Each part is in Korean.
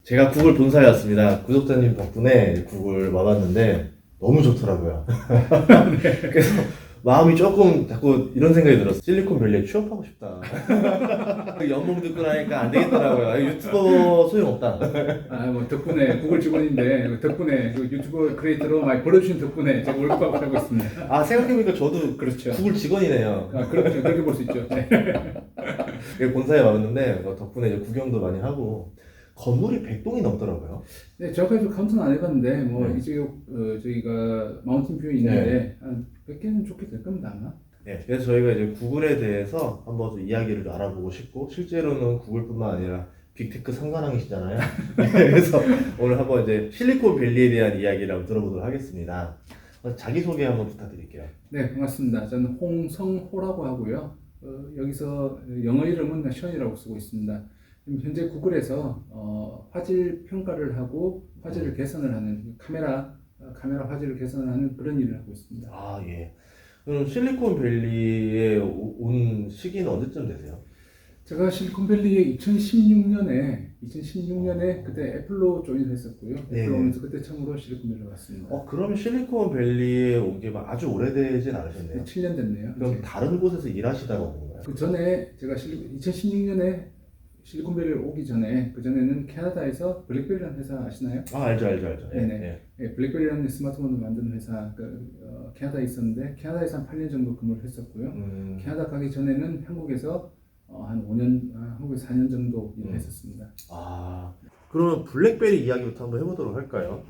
제가 구글 본사였습니다. 구독자님 덕분에 구글 와봤는데 너무 좋더라고요. 그래서 마음이 조금 자꾸 이런 생각이 들었어요. 실리콘밸리에 취업하고 싶다. 연봉 듣고 나니까 안 되겠더라고요. 유튜버 소용없다. 뭐 덕분에 구글 직원인데 덕분에 그 유튜버 크리에이터로 많이 벌어주신 덕분에 제가 월급을 하고 있습니다. 아, 생각해보니까 저도 그렇죠. 구글 직원이네요. 그렇죠. 그렇게 볼 수 있죠. 네. 본사에 왔는데 덕분에 이제 구경도 많이 하고 건물이 100동이 넘더라고요. 네, 저까지 카운트는 안 해봤는데 뭐 네. 이제 저희가 마운틴 뷰에 있는데 한 100개는 좋게 될 겁니다 아마. 네, 그래서 저희가 이제 구글에 대해서 한번 좀 이야기를 좀 알아보고 싶고, 실제로는 구글뿐만 아니라 빅테크 상관왕이시잖아요. 그래서 오늘 한번 이제 실리콘밸리에 대한 이야기를 한번 들어보도록 하겠습니다. 자기소개 한번 부탁드릴게요. 네, 반갑습니다. 저는 홍성호라고 하고요. 여기서 영어 이름은 션이라고 쓰고 있습니다. 현재 구글에서 화질 평가를 하고 화질을 개선을 하는 카메라 화질을 개선하는 그런 일을 하고 있습니다. 아, 예. 그럼 실리콘밸리에 온 시기는 언제쯤 되세요? 제가 실리콘밸리에 2016년에 그때 애플로 조인을 했었고요. 네. 애플로 오면서 그때 처음으로 실리콘밸리에 왔습니다. 그러면 실리콘밸리에 온 게 막 아주 오래되진 않으셨네요. 7년 됐네요. 그럼 이제. 다른 곳에서 일하시다가 온 건가요? 그 전에 제가 2016년에 실리콘밸리에 오기 전에 그 전에는 캐나다에서 블랙베리라는 회사 아시나요? 아, 알죠. 예, 네네. 예, 블랙베리라는 스마트폰을 만드는 회사 캐나다에 있었는데 캐나다에서 한 8년 정도 근무를 했었고요. 캐나다 가기 전에는 한국에서 한 5년, 한국에서 4년 정도 일을 했었습니다. 아, 그러면 블랙베리 이야기부터 한번 해보도록 할까요?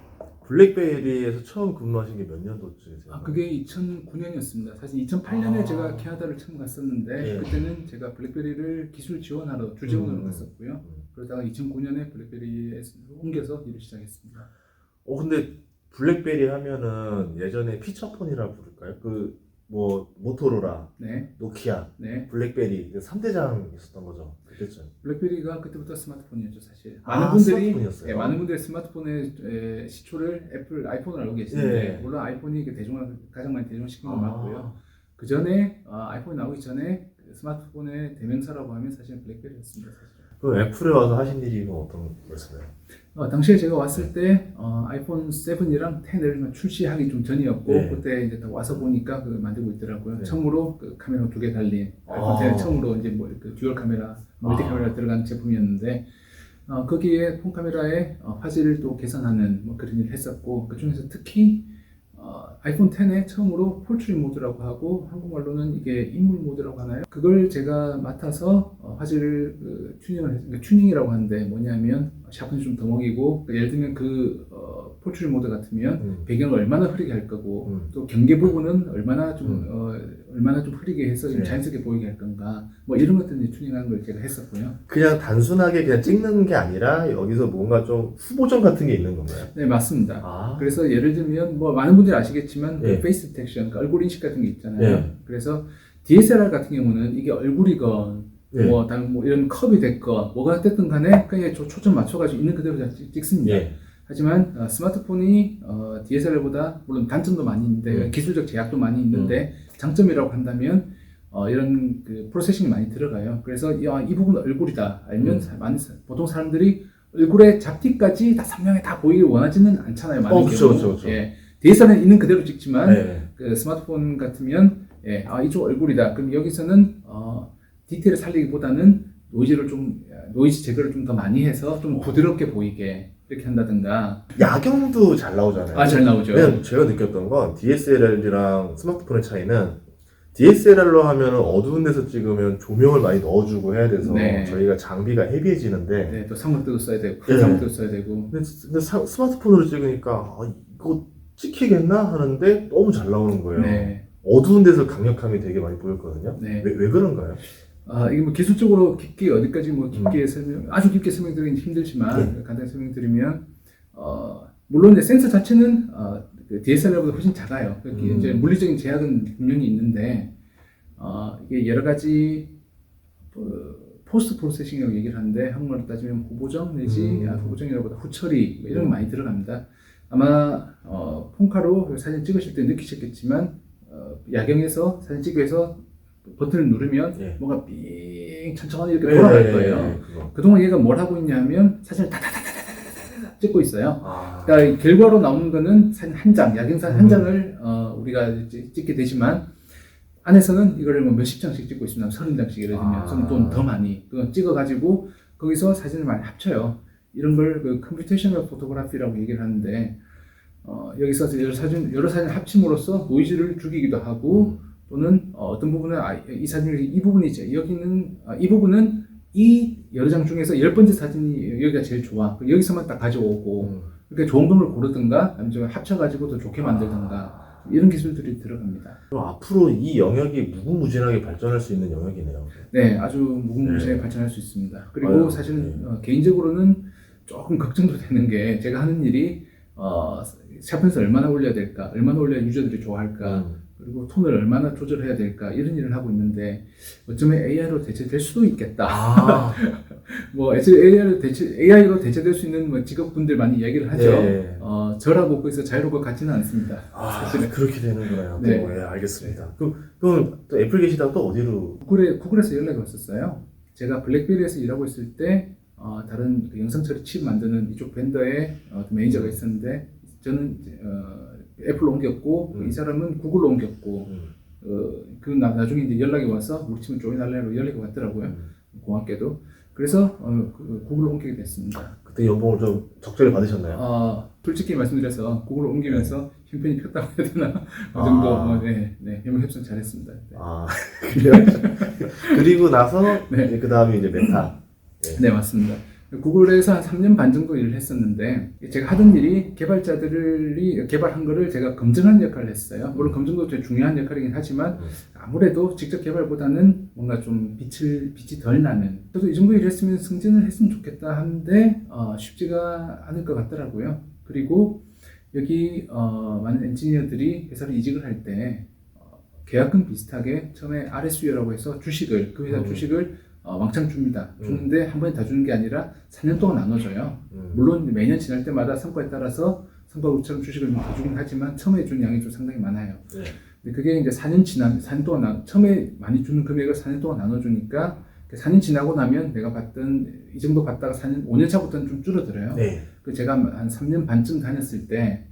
블랙베리에서 처음 근무하신 게 몇 년도쯤이세요? 그게 2009년이었습니다. 사실 2008년에 아. 제가 캐나다를 처음 갔었는데 예. 그때는 제가 블랙베리를 기술 지원하러 주재원으로 갔었고요. 그러다가 2009년에 블랙베리에 옮겨서 일을 시작했습니다. 근데 블랙베리 하면은 예전에 피처폰이라고 부를까요? 뭐 모토로라, 네, 노키아, 네. 블랙베리 3대장 있었던 거죠. 그때쯤. 블랙베리가 그때부터 스마트폰이었죠, 사실. 스마트폰이었어요? 많은 분들이 스마트폰의 시초를 애플 아이폰을 알고 계시는데 예. 물론 아이폰이 가장 많이 대중시킨 건 맞고요. 그 전에 아이폰이 나오기 전에 스마트폰의 대명사라고 하면 사실 블랙베리였습니다. 사실. 그럼 애플에 와서 하신 일이 어떤 거였어요? 당시에 제가 왔을 때 아이폰 7이랑 10을 출시하기 좀 전이었고 네. 그때 이제 딱 와서 보니까 만들고 있더라고요. 네. 처음으로 그 카메라 2개 달린 아이폰 10 처음으로 이제 그 듀얼 카메라, 멀티 카메라 들어간 제품이었는데 거기에 폰 카메라의 화질을 또 개선하는 그런 일을 했었고 그 중에서 특히 아이폰 10에 처음으로 폴트리 모드라고 하고 한국말로는 이게 인물 모드라고 하나요? 그걸 제가 맡아서 화질을 튜닝이라고 하는데 뭐냐면 샤프니 좀 더 먹이고 예를 들면 폴트리 모드 같으면 배경을 얼마나 흐리게 할 거고 또 경계 부분은 얼마나 좀 흐리게 해서 좀 네. 자연스럽게 보이게 할 건가 뭐 이런 것들을 튜닝하는 걸 제가 했었고요. 그냥 단순하게 그냥 찍는 게 아니라 여기서 뭔가 좀 후보정 같은 게 있는 건가요? 네, 맞습니다. 아. 그래서 예를 들면 뭐 많은 분들이 아시겠지만 예. 그 페이스 디텍션, 그러니까 얼굴 인식 같은 게 있잖아요. 예. 그래서 DSLR 같은 경우는 이게 얼굴이건 예. 뭐 이런 컵이 됐건 뭐가 됐든 간에 그냥 초점 맞춰가지고 있는 그대로 찍습니다. 예. 하지만 스마트폰이 DSLR보다 물론 단점도 많이 있는데 기술적 제약도 많이 있는데 장점이라고 한다면 이런 그 프로세싱이 많이 들어가요. 그래서 이 부분은 얼굴이다 알면 보통 사람들이 얼굴의 잡티까지 다 선명하게 다 보이길 원하지는 않잖아요. 많은 경우. 그쵸. 예. DSLR은 있는 그대로 찍지만 네. 그 스마트폰 같으면 이쪽 얼굴이다. 그럼 여기서는 디테일을 살리기보다는 노이즈 제거를 좀 더 많이 해서 좀 부드럽게 보이게 이렇게 한다든가. 야경도 잘 나오잖아요. 잘 나오죠. 왜냐면 제가 느꼈던 건 DSLR이랑 스마트폰의 차이는 DSLR로 하면 어두운 데서 찍으면 조명을 많이 넣어주고 해야 돼서 네. 저희가 장비가 헤비해지는데 네, 또 삼각대도 써야 되고, 네. 삼각대도 써야 되고. 근데 스마트폰으로 찍으니까 이거 찍히겠나 하는데 너무 잘 나오는 거예요. 네. 어두운 데서 강력함이 되게 많이 보였거든요. 네. 왜 그런가요? 이게 뭐 기술적으로 깊게 어디까지 깊게 아주 깊게 설명드리긴 힘들지만 네. 간단히 설명드리면 물론 이제 센서 자체는 그 DSLR보다 훨씬 작아요. 이제 물리적인 제약은 분명히 있는데 이게 여러 가지 포스트 프로세싱이라고 얘기를 하는데 한국말로 따지면 후보정 내지 후보정이라보다 후처리 이런 거 많이 들어갑니다. 아마 폰카로 사진 찍으실 때 느끼셨겠지만 야경에서 사진 찍기 위해서 버튼을 누르면 뭔가 삥 천천히 이렇게 돌아갈 거예요. 그동안 얘가 뭘 하고 있냐면 사진을 다다다다다다 찍고 있어요. 아. 그러니까 결과로 나오는 거는 사진 한 장, 야경사진 한 장을 우리가 찍게 되지만 안에서는 이거를 뭐 몇십 장씩 찍고 있습니다. 30장씩 예를 들면 또는 더 많이 그건 찍어가지고 거기서 사진을 많이 합쳐요. 이런 걸 그 컴퓨테이셔널 포토그래피라고 얘기를 하는데 여기서 여러 사진을 합침으로써 노이즈를 죽이기도 하고 또는 어떤 부분은 이 사진이 이 부분이죠. 여기는 이 부분은 이 여러 장 중에서 10번째 사진이 여기가 제일 좋아. 여기서만 딱 가져오고 그러니까 좋은 걸 고르든가 아니면 합쳐가지고 더 좋게 만들든가 이런 기술들이 들어갑니다. 그럼 앞으로 이 영역이 무궁무진하게 발전할 수 있는 영역이네요. 네, 아주 무궁무진하게 네. 발전할 수 있습니다. 그리고 사실은 개인적으로는 조금 걱정도 되는 게 제가 하는 일이 샤프에서 얼마나 올려야 될까, 얼마나 올려야 유저들이 좋아할까, 그리고 톤을 얼마나 조절해야 될까 이런 일을 하고 있는데 어쩌면 AI로 대체될 수도 있겠다. 아. 뭐 AI로 대체될 수 있는 뭐 직업분들 많이 이야기를 하죠. 네. 저라고 거기서 자유로울 것 같지는 않습니다. 사실은. 그렇게 되는구나요. 네. 네, 알겠습니다. 그럼 또 애플 계시다가 또 어디로? 구글에서 연락이 왔었어요. 제가 블랙베리에서 일하고 있을 때 다른 그 영상 처리 칩 만드는 이쪽 벤더의 매니저가 있었는데 저는 애플로 옮겼고 이 사람은 구글로 옮겼고 나중에 이제 연락이 와서 우리 팀을 조인하려고 연락이 왔더라고요. 고맙게도. 그래서 구글로 옮기게 됐습니다. 그때 연봉을 좀 적절히 받으셨나요? 솔직히 말씀드려서 구글로 옮기면서 형편이 폈다고 해야 되나? 그 정도 연봉 협상 잘했습니다. 네. 그래요? 그리고 나서 네. 그 다음에 이제 메타. 네, 맞습니다. 구글에서 한 3년 반 정도 일을 했었는데 제가 하던 일이 개발자들이 개발한 거를 제가 검증하는 역할을 했어요. 물론 검증도 되게 중요한 역할이긴 하지만 아무래도 직접 개발보다는 뭔가 좀 빛이 덜 나는, 저도 이 정도 일 했으면 승진을 했으면 좋겠다 하는데 쉽지가 않을 것 같더라고요. 그리고 여기 많은 엔지니어들이 회사를 이직을 할 때 계약금 비슷하게 처음에 RSU라고 해서 주식을, 그 회사 주식을 왕창 줍니다. 주는데 한 번에 다 주는 게 아니라 4년 동안 나눠줘요. 물론 매년 지날 때마다 성과에 따라서 성과급처럼 주식을 더 주긴 하지만 처음에 준 양이 좀 상당히 많아요. 네. 근데 그게 이제 4년 동안 처음에 많이 주는 금액을 4년 동안 나눠주니까 4년 지나고 나면 내가 받던 이 정도 받다가 5년 차부터는 좀 줄어들어요. 네. 그 제가 한 3년 반쯤 다녔을 때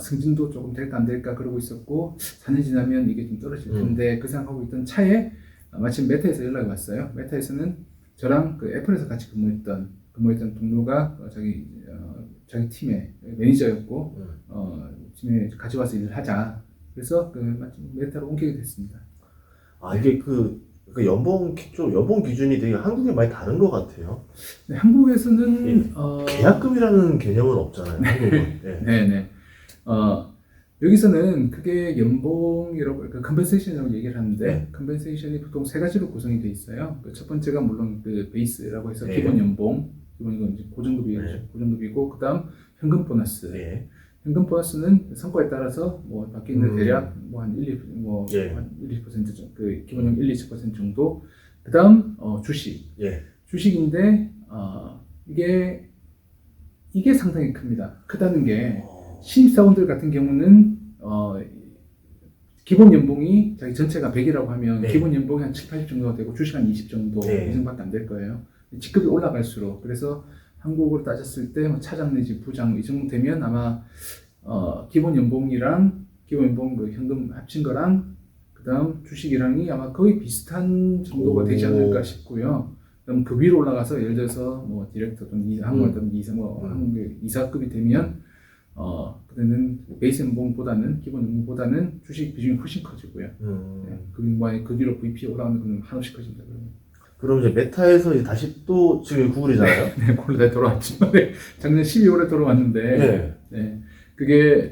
승진도 조금 될까 안 될까 그러고 있었고 4년 지나면 이게 좀 떨어질 텐데 그 생각하고 있던 차에 마침 메타에서 연락이 왔어요. 메타에서는 저랑 그 애플에서 같이 근무했던 동료가 자기 팀의 매니저였고 팀에 같이 와서 일을 하자. 그래서 마침 메타로 옮기게 됐습니다. 이게 그 연봉 기준이 되게 한국에 많이 다른 것 같아요. 네, 한국에서는 계약금이라는 개념은 없잖아요. 한국은. 네네. 여기서는 그게 연봉이라고, 컴pensation이라고 얘기를 하는데, 컴pensation이 보통 세 가지로 구성이 돼 있어요. 첫 번째가 물론 그 베이스라고 해서 기본 연봉, 기본은 이제 고정급이고, 그 다음 현금 보너스. 현금 보너스는 성과에 따라서 뭐 바뀌는 대략 한 1, 2% 정도, 그 기본형 1, 2% 정도. 그 다음 주식. 주식인데 이게 상당히 큽니다. 크다는 게 신입사원들 같은 경우는 기본 연봉이 자기 전체가 100이라고 하면 기본 연봉이 한 7, 80 정도가 되고 주식 한 20 정도 이 정도밖에 안 될 거예요. 직급이 올라갈수록, 그래서 한국으로 따졌을 때 차장 내지 부장 이 정도 되면 아마 기본 연봉이랑 기본 연봉 그 현금 합친 거랑 그 다음 주식이랑이 아마 거의 비슷한 정도가 되지 않을까 싶고요. 그럼 그 위로 올라가서 예를 들어서 뭐 디렉터 또는 한국으로 이사급이 되면 그때는 베이스 연봉보다는 기본 연봉보다는 주식 비중이 훨씬 커지고요. 그 뒤로 VP 올라가는 건 한없이 커집니다. 그럼 이제 메타에서 이제 다시 또 지금 구글이잖아요. 네, 구글에 돌아왔지만 작년 12월에 돌아왔는데 그게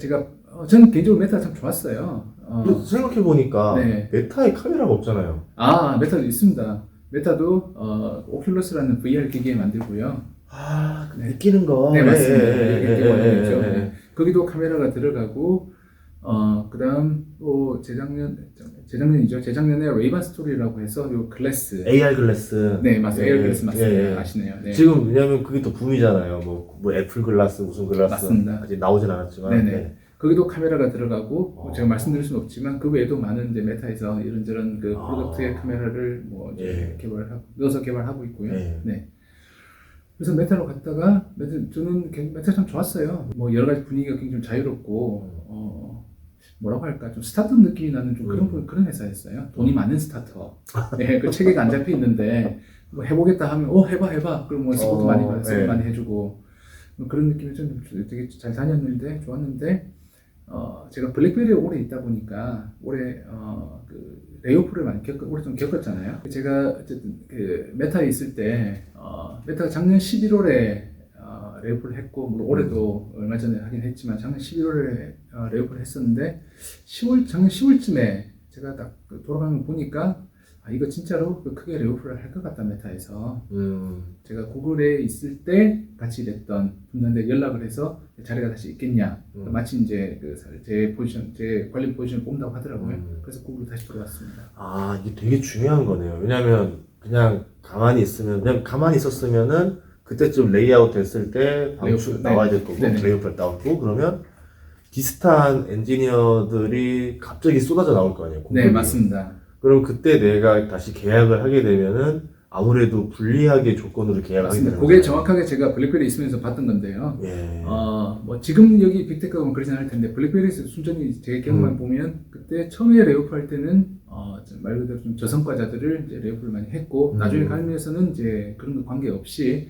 저는 개인적으로 메타가 참 좋았어요. 생각해 보니까 메타에 카메라가 없잖아요. 메타도 있습니다. 메타도 오큘러스라는 VR 기기에 만들고요. 느끼는 거. 네, 맞습니다. 거기도 카메라가 들어가고, 그 다음 또 재작년에 레이반 스토리라고 해서 요 글래스. AR 글래스. 네, 맞아요. AR 글래스 맞습니다. 아시네요. 네. 지금 왜냐면 그게 또 붐이잖아요. 뭐 애플 글라스, 무슨 글라스. 맞습니다. 아직 나오진 않았지만. 거기도 카메라가 들어가고, 제가 말씀드릴 수는 없지만, 그 외에도 많은 이제 메타에서 이런저런 그 프로덕트의 카메라를 넣어서 개발하고 있고요. 그래서 메타로 갔다가 저는 메타 참 좋았어요. 뭐 여러 가지 분위기가 굉장히 자유롭고 뭐라고 할까 좀 스타트업 느낌이 나는 좀 그런 회사였어요. 돈이 많은 스타트업. 네, 그 체계가 안 잡혀 있는데 뭐 해보겠다 하면 해봐. 그럼 뭐 스포트 많이 받아, 네. 많이 해주고 뭐 그런 느낌이 좀 되게 잘 다녔는데 좋았는데 제가 블랙베리에 오래 있다 보니까 올해 그 레이오프를 많이 올해 좀 겪었잖아요. 제가 어쨌든 그 메타에 있을 때 메타가 작년 11월에 레이오프를 했고 물론 올해도 얼마 전에 하긴 했지만 작년 11월에 레이오프를 했었는데 작년 10월쯤에 제가 딱 돌아가는 거 보니까 이거 진짜로 크게 레이오프를 할 것 같다 메타에서 제가 구글에 있을 때 같이 일했던 분들한테 연락을 해서 자리가 다시 있겠냐 마치 이제 제 관리 포지션을 뽑는다고 하더라고요. 그래서 구글로 다시 들어왔습니다. 이게 되게 중요한 거네요. 왜냐면 그냥 가만히 있었으면은 그때쯤 레이아웃 됐을 때 방출 나와야 될 거고 레이오프를 나왔고 그러면 비슷한 엔지니어들이 갑자기 쏟아져 나올 거 아니에요. 네, 맞습니다. 그럼 그때 내가 다시 계약을 하게 되면은 아무래도 불리하게 조건으로 계약을 하게 되는 그게 정확하게 제가 블랙베리에 있으면서 봤던 건데요. 예. 뭐 지금 여기 빅테크가 보면 그러진 않을 텐데 블랙베리에서 순전히 제 경험만 보면 그때 처음에 레이오프 할 때는 말 그대로 좀 저성과자들을 이제 레이오프를 많이 했고 나중에 가면서는 이제 그런 거 관계없이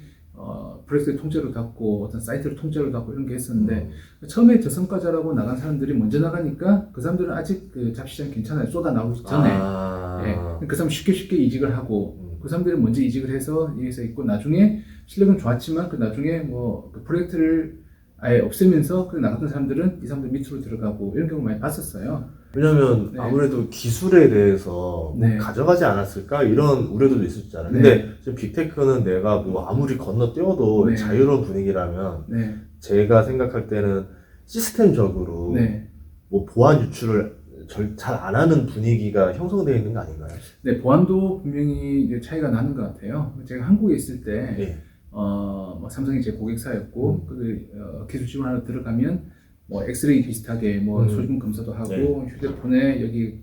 프로젝트 통째로 닫고 어떤 사이트를 통째로 닫고 이런 게 했었는데 처음에 저성과자라고 나간 사람들이 먼저 나가니까 그 사람들은 아직 그 잡시장 괜찮아요. 쏟아 나오기 전에 예, 그 사람 쉽게 이직을 하고 그 사람들은 먼저 이직을 해서 여기서 있고 나중에 실력은 좋았지만 그 나중에 그 프로젝트를 아예 없애면서 그 나갔던 사람들은 이 사람들 밑으로 들어가고 이런 경우 많이 봤었어요. 왜냐면 아무래도 기술에 대해서 뭐 가져가지 않았을까 이런 우려도 있었잖아요. 근데 지금 빅테크는 내가 뭐 아무리 건너뛰어도 자유로운 분위기라면 제가 생각할 때는 시스템적으로 뭐 보안 유출을 잘 안 하는 분위기가 형성되어 있는 거 아닌가요? 네, 보안도 분명히 이제 차이가 나는 것 같아요. 제가 한국에 있을 때 뭐 삼성이 제 고객사였고 기술 지원하러 들어가면 뭐 엑스레이 비슷하게 뭐 소지품 검사도 하고 휴대폰에 여기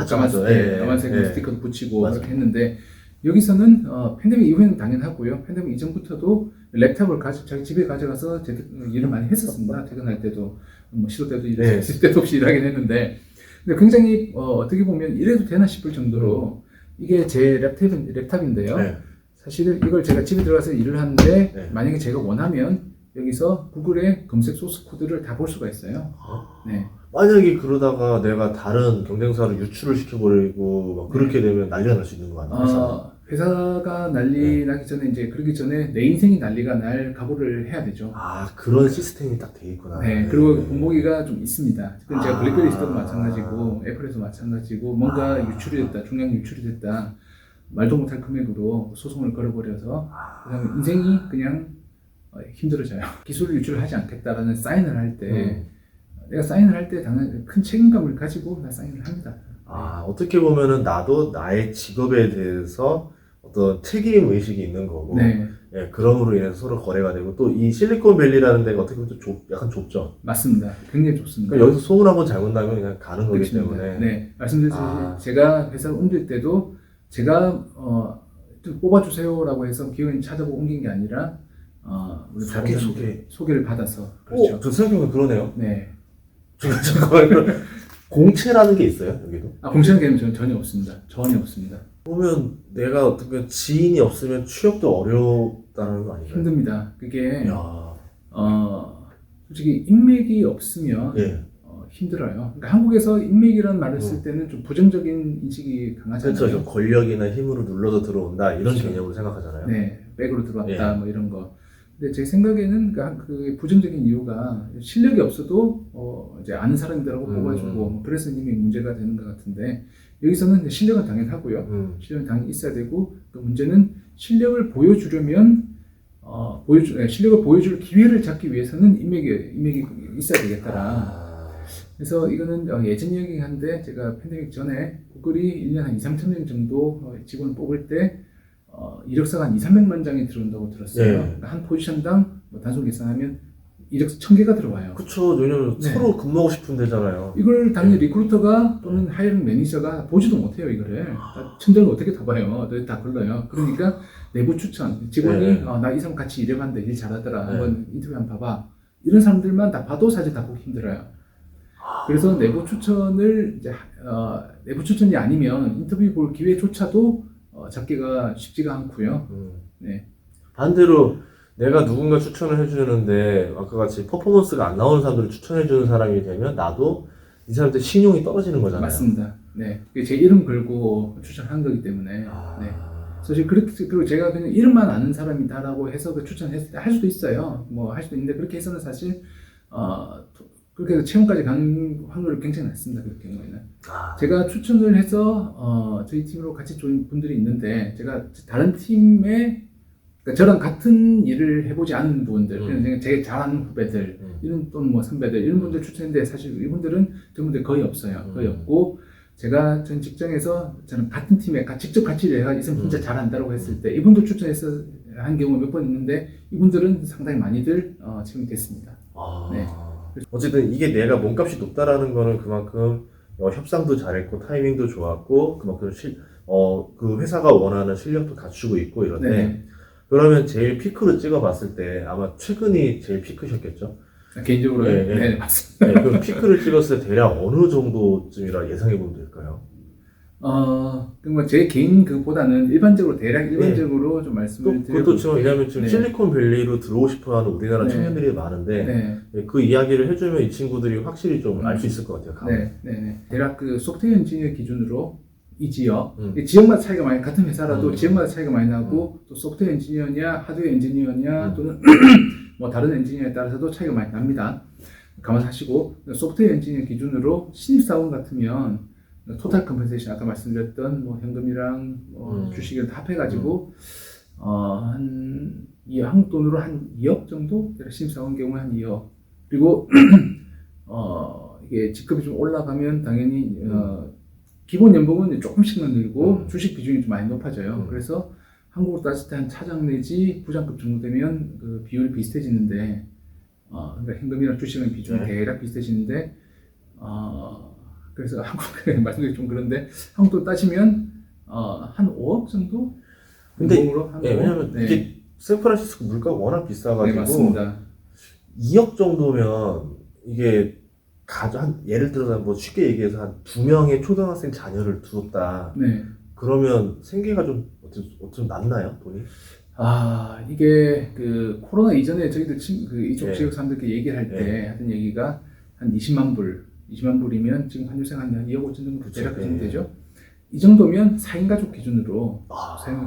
까만색 스티커도 붙이고 이렇게 했는데 여기서는 팬데믹 이후에는 당연하고요. 팬데믹 이전부터도 랩탑을 자기 집에 가져가서 일을 많이 했었습니다. 퇴근할 때도 뭐 쉬도 때도 있을 때도 없이 일하긴 했는데 근데 굉장히 어떻게 보면 이래도 되나 싶을 정도로 이게 제 랩탑인데요. 사실은 이걸 제가 집에 들어가서 일을 하는데 만약에 제가 원하면 여기서 구글의 검색 소스 코드를 다 볼 수가 있어요. 만약에 그러다가 내가 다른 경쟁사를 유출을 시켜버리고 막 그렇게 되면 난리가 날 수 있는 거 아니에요? 회사가 난리 나기 전에 이제 그러기 전에 내 인생이 난리가 날 각오를 해야 되죠. 그런 시스템이 딱 돼 있구나. 그리고 본보기가 좀 있습니다. 그건 제가 블랙베리 있을 때도 마찬가지고 애플에서 마찬가지고 뭔가 유출이 됐다, 중량 유출이 됐다, 말도 못할 금액으로 소송을 걸어버려서 그다음에 인생이 그냥 힘들어져요. 기술 유출을 하지 않겠다라는 사인을 할 때 내가 사인을 할 때 당연히 큰 책임감을 가지고 나 사인을 합니다. 어떻게 보면은 나도 나의 직업에 대해서 어떤 책임 의식이 있는 거고 그럼으로 인해서 서로 거래가 되고 또 이 실리콘밸리라는 데가 어떻게 보면 좀 약간 좁죠. 맞습니다. 굉장히 좁습니다. 그러니까 여기서 소문 한번 잘못 나면 그냥 가는 거기 때문에 말씀드렸듯이 제가 회사를 옮길 때도 제가 좀 뽑아주세요라고 해서 기업인 찾아보고 옮긴 게 아니라 소개를 받아서. 그렇죠. 저 생각해보면 그러네요. 잠깐만, 공채라는 게 있어요, 여기도? 공채라는 개념은 전혀 없습니다. 그러면 내가 어떻게 지인이 없으면 취업도 어렵다는 거 아닌가요? 힘듭니다. 그게, 솔직히 인맥이 없으면 힘들어요. 그러니까 한국에서 인맥이라는 말을 쓸 때는 좀 부정적인 인식이 강하잖아요. 그렇죠. 권력이나 힘으로 눌러서 들어온다, 이런 개념으로 생각하잖아요. 백으로 들어왔다, 뭐 이런 거. 근데 제 생각에는 그 부정적인 이유가 실력이 없어도 이제 아는 사람들하고 뽑아주고 뭐 그래서 이미 문제가 되는 것 같은데 여기서는 실력은 당연하고요. 실력은 당연히 있어야 되고 그 문제는 실력을 보여주려면 실력을 보여줄 기회를 잡기 위해서는 인맥이 있어야 되겠더라. 그래서 이거는 예전 이야기긴 한데 제가 팬데믹 전에 구글이 1년 한 2-3천 명 정도 직원을 뽑을 때 이력서가 한 200~300만 장이 들어온다고 들었어요. 그러니까 한 포지션당 뭐 단순 계산하면 이력서 1000개가 들어와요. 그쵸. 왜냐면 서로 근무하고 싶은 데잖아요. 이걸 당연히 리크루터가 또는 하이어링 매니저가 보지도 못해요, 이거를. 천장을 어떻게 다 봐요. 다 걸러요. 그러니까 내부 추천, 직원이 네. 나 이 사람 같이 일해봤는데 일 잘하더라. 네. 한번 인터뷰 한번 봐봐. 이런 사람들만 다 봐도 사실 다 보기 힘들어요. 그래서 내부 추천을 이제 내부 추천이 아니면 인터뷰 볼 기회조차도 잡기가 쉽지가 않고요. 네. 반대로 내가 누군가 추천을 해주는데 아까 같이 퍼포먼스가 안 나오는 사람들을 추천해주는 사람이 되면 나도 이 사람한테 신용이 떨어지는 거잖아요. 맞습니다. 네. 제 이름 걸고 추천한 거기 때문에. 네. 사실 그리고 제가 그냥 이름만 아는 사람이다라고 해서 그 추천했을 때 할 수도 있어요. 뭐 할 수도 있는데 그렇게 해서는 사실 그렇게 해서 채용까지 가는 확률이 굉장히 낮습니다. 그 경우에는. 제가 추천을 해서 저희 팀으로 같이 조인 분들이 있는데 제가 다른 팀에 그러니까 저랑 같은 일을 해보지 않은 분들, 그냥 제가 잘 아는 후배들, 이런 또는 뭐 선배들 이런 분들 추천했는데 사실 이분들은 저분들 거의 없어요. 거의 없고 전 직장에서 저는 같은 팀에 직접 같이 일해가 이 사람 진짜 잘한다고 했을 때 이분들 추천해서 한 경우 몇 번 있는데 이분들은 상당히 많이들 채용이 됐습니다. 네. 어쨌든 이게 내가 몸값이 높다라는 거는 그만큼 협상도 잘했고 타이밍도 좋았고 그만큼 그 회사가 원하는 실력도 갖추고 있고 이런데 네. 그러면 제일 피크로 찍어봤을 때 아마 최근이 제일 피크셨겠죠? 개인적으로 네, 맞습니다. 네, 그럼 피크를 찍었을 때 대략 어느 정도쯤이라 예상해보면 될까요? 그뭐 제 개인 그보다는 대략 일반적으로 좀 말씀을 드리고 그것도 지금 왜냐하면 지금 네. 실리콘밸리로 들어오고 싶어하는 우리나라 네. 청년들이 많은데 네. 그 이야기를 해주면 이 친구들이 확실히 좀 알 수 있을 것 같아요. 네. 대략 그 소프트웨어 엔지니어 기준으로 이 지역, 지역마다 차이가 많이 같은 회사라도 지역마다 차이가 많이 나고 또 소프트웨어 엔지니어냐, 하드웨어 엔지니어냐 또는 뭐 다른 엔지니어에 따라서도 차이가 많이 납니다. 감안하시고 소프트웨어 엔지니어 기준으로 신입사원 같으면 토탈 컴펜세이션 아까 말씀드렸던 뭐 현금이랑 주식을 다 합해가지고 한국 돈으로 한 2억 정도 신입사원 경우에 한 2억 그리고 이게 직급이 좀 올라가면 당연히 기본 연봉은 조금씩만 늘고 주식 비중이 좀 많이 높아져요. 그래서 한국으로 따질 때 한 차장 내지 부장급 정도 되면 그 비율이 비슷해지는데 그러니까 현금이랑 주식은 비중이 대략 비슷해지는데 그래서 한국 말씀드리기 좀 그런데 한국도 따지면 한 5억 정도? 근데 연봉으로 왜냐면 이게 샌프란시스코 물가가 워낙 비싸가지고 네, 맞습니다. 2억 정도면 이게 예를 들어서 뭐 쉽게 얘기해서 한 2명의 초등학생 자녀를 두었다. 네. 그러면 생계가 좀 어좀 낫나요, 돈이? 이게 그 코로나 이전에 저희들 이쪽 네. 지역 사람들끼리 얘기를 할 때 하던 얘기가 한 20만 불이면 지금 환율생 한 2억 5천 정도 대략 그 정도 되죠. 이 정도면 4인 가족 기준으로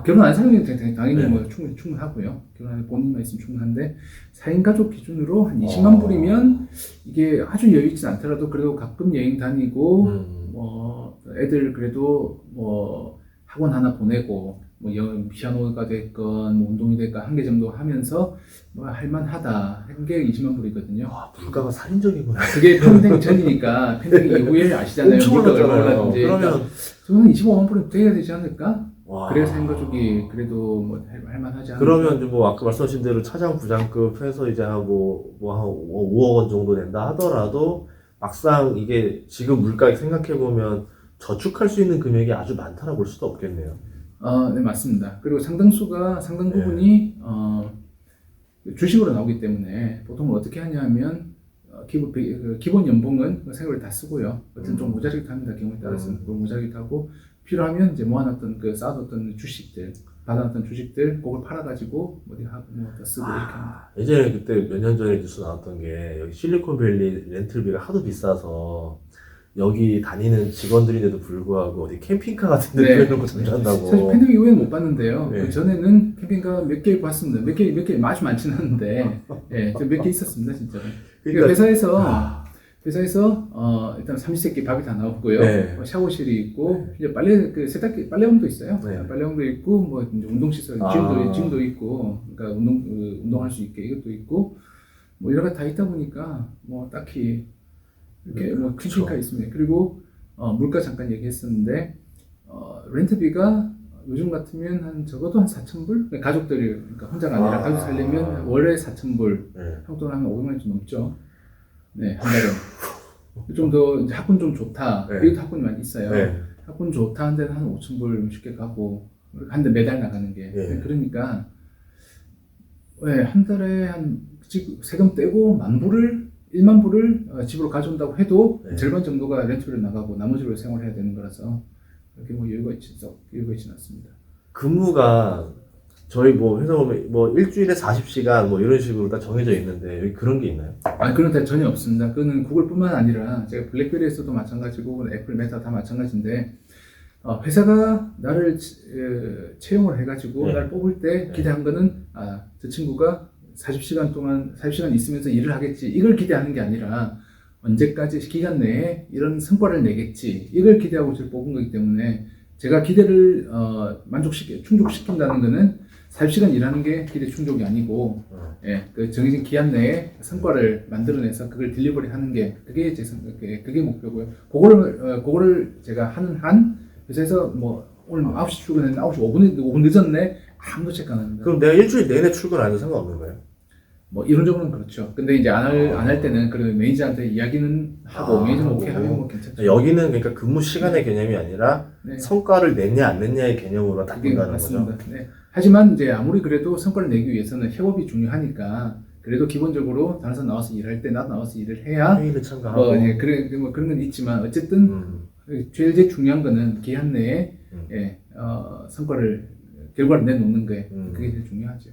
결혼 안 사는 게 당연히 뭐 충분하고요. 결혼하는 본인만 있으면 충분한데 4인 가족 기준으로 한 20만 불이면 이게 아주 여유 있진 않더라도 그래도 가끔 여행 다니고 뭐 애들 그래도 뭐 학원 하나 보내고 뭐 피아노가 됐건 뭐 운동이 됐건 한 개 정도 하면서 뭐 할만하다 한 게 20만 불이거든요. 물가가 살인적이구나. 그게 팬데믹 전이니까 팬데믹 이후에 아시잖아요. 엄청 물가가 올랐잖아요. 올랐는지. 그러면 저는 25만 불은 돼야 되지 않을까? 와. 그래야 생가족이 그래도 뭐 할만하지 않을까? 그러면 이제 뭐 아까 말씀하신 대로 차장 부장급 해서 이제 한 5억 원 정도 된다 하더라도 막상 이게 지금 물가 생각해 보면 저축할 수 있는 금액이 아주 많다라고 볼 수도 없겠네요. 네, 맞습니다. 그리고 상당 부분이 주식으로 나오기 때문에 보통 어떻게 하냐면 기본 연봉은 생활을 다 쓰고요. 어떤 좀 모자르게 합니다. 경우에 따라서는 모자르게 하고 필요하면 이제 모아놨던 쌓아뒀던 주식들, 받아놨던 주식들 그걸 팔아가지고 어디 하고 뭐 더 쓰고 이렇게 합니다. 예전에 그때 몇 년 전에 뉴스 나왔던 게 여기 실리콘밸리 렌틀비가 하도 비싸서 여기 다니는 직원들인데도 불구하고 어디 캠핑카 같은 데 빼놓고 잠잔다고. 사실 팬데믹 이후에는 못 봤는데요. 네. 그 전에는 캠핑카 몇 개 봤습니다. 몇 개 아주 많지는 않은데 몇 개 있었습니다 진짜로. 그러니까 회사에서 일단 삼시세끼 밥이 다 나오고요. 네. 샤워실이 있고 이제 세탁기 빨래방도 있어요. 네. 빨래방도 있고 뭐 이제 운동시설 짐도 있고 그러니까 운동할 수 있게 이것도 있고 뭐 여러 가지 다 있다 보니까 뭐 딱히 이렇게 뭐 캠핑카 있습니다. 그리고 물가 잠깐 얘기했었는데 렌트비가 요즘 같으면 한 적어도 한 4,000불? 가족들이 그러니까 혼자가 아니라 가족 살려면 월에 4,000불. 한국 돈 하면 500만 원 좀 넘죠. 네, 한 달에. 좀 더 학군 좀 좋다. 여기도 학군이 많이 있어요. 학군 좋다 한 데는 한 5,000불 쉽게 가고 한 달 매달 나가는 게. 예. 그러니까 왜 한 달에 한 세금 떼고 1만 불을 집으로 가져온다고 해도 네. 절반 정도가 렌트비로 나가고 나머지로 생활해야 되는 거라서 그렇게 뭐 여유가 있지는 않습니다. 근무가 저희 뭐 회사 보면 뭐 일주일에 40시간 뭐 이런 식으로 다 정해져 있는데 여기 그런 게 있나요? 아니 그런 데 전혀 없습니다. 그거는 구글뿐만 아니라 제가 블랙베리에서도 마찬가지고 애플 메타 다 마찬가지인데 회사가 나를 채용을 해가지고 네. 나를 뽑을 때 네. 기대한 거는 저 친구가 40시간 있으면서 일을 하겠지 이걸 기대하는 게 아니라 언제까지 기간 내에 이런 성과를 내겠지 이걸 기대하고 저를 뽑은 거기 때문에 제가 기대를 충족시킨다는 거는 40시간 일하는 게 기대 충족이 아니고 예, 그 정해진 기한 내에 성과를 만들어내서 그걸 딜리버리 하는 게 그게 목표고요. 그거를 제가 하는 한 회사에서 뭐 오늘 9시 출근했는데 9시 5분 늦었네 아무도 체크 안 합니다. 그럼 내가 일주일 내내 출근 안 해도 상관없는 거예요? 뭐 이론적으로는 그렇죠. 근데 이제 안 할 때는 그래도 매니저한테 이야기는 하고 매니저는 오케이 하면 뭐 괜찮죠. 여기는 그러니까 근무 시간의 개념이 아니라 네. 성과를 냈냐 안 냈냐의 개념으로 딱 그게 본다는 맞습니다. 거죠. 네. 하지만 이제 아무리 그래도 성과를 내기 위해서는 협업이 중요하니까 그래도 기본적으로 다른 사람 나와서 일할 때 나도 나와서 일을 해야 회의를 참가하고. 뭐 그런 건 있지만 어쨌든 제일 중요한 거는 기한 내에 결과를 내놓는 게 그게 제일 중요하죠.